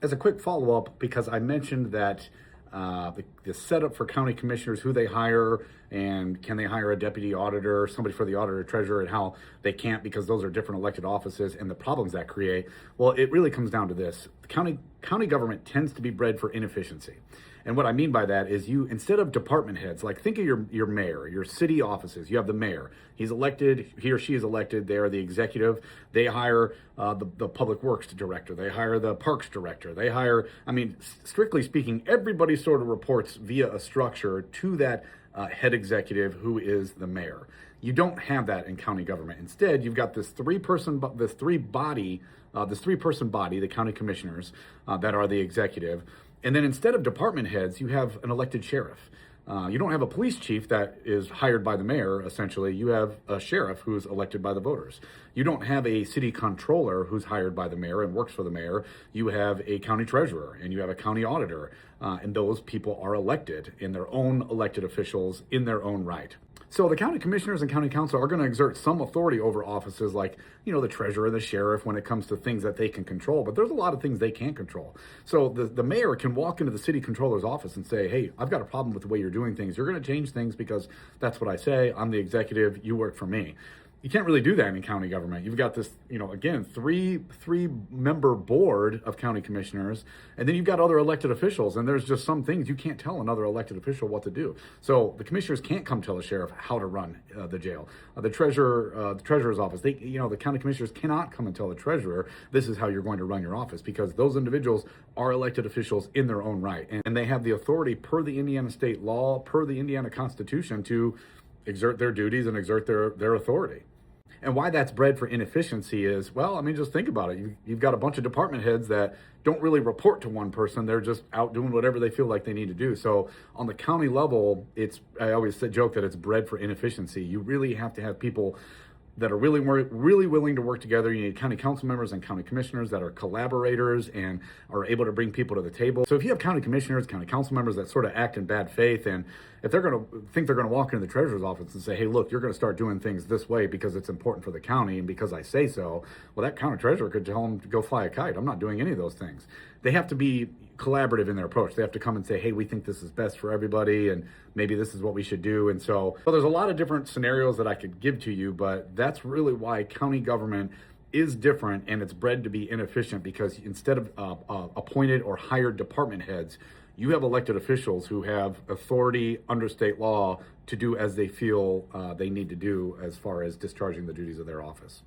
as a quick follow-up, because I mentioned that the setup for county commissioners, who they hire, and can they hire a deputy auditor, somebody for the auditor treasurer, and how they can't because those are different elected offices and the problems that create. Well, it really comes down to this. The county government tends to be bred for inefficiency. And what I mean by that is, you, instead of department heads, like think of your mayor, your city offices, you have the mayor. He's elected, he or she is elected, they are the executive. They hire the public works director, they hire the parks director, they hire, I mean, strictly speaking, everybody sort of reports via a structure to that head executive, who is the mayor. You don't have that in county government. Instead, you've got this three-person body, the county commissioners, that are the executive. And then instead of department heads, you have an elected sheriff. You don't have a police chief that is hired by the mayor, essentially. You have a sheriff who's elected by the voters. You don't have a city controller who's hired by the mayor and works for the mayor. You have a county treasurer and you have a county auditor. And those people are elected in their own elected officials in their own right. So the county commissioners and county council are going to exert some authority over offices like, the treasurer and the sheriff when it comes to things that they can control, but there's a lot of things they can't control. So the mayor can walk into the city controller's office and say, hey, I've got a problem with the way you're doing things. You're going to change things because that's what I say. I'm the executive. You work for me. You can't really do that in county government. You've got this, again, three-member board of county commissioners, and then you've got other elected officials, and there's just some things you can't tell another elected official what to do. So the commissioners can't come tell the sheriff how to run the jail. The treasurer's office, the county commissioners cannot come and tell the treasurer, this is how you're going to run your office, because those individuals are elected officials in their own right, and they have the authority per the Indiana state law, per the Indiana Constitution, to exert their duties and exert their authority. And why that's bred for inefficiency is, well, I mean, just think about it. You've got a bunch of department heads that don't really report to one person. They're just out doing whatever they feel like they need to do. So on the county level, I always joke that it's bred for inefficiency. You really have to have people that are really willing to work together. You need county council members and county commissioners that are collaborators and are able to bring people to the table. So if you have county commissioners, county council members that sort of act in bad faith, and if they're going to think they're going to walk into the treasurer's office and say, hey, look, you're going to start doing things this way because it's important for the county and because I say so, well, that county treasurer could tell them to go fly a kite. I'm not doing any of those things. They have to be collaborative in their approach. They have to come and say, hey, we think this is best for everybody, and maybe this is what we should do. And so, well, there's a lot of different scenarios that I could give to you, but that's really why county government is different, and it's bred to be inefficient, because instead of appointed or hired department heads, you have elected officials who have authority under state law to do as they feel they need to do as far as discharging the duties of their office.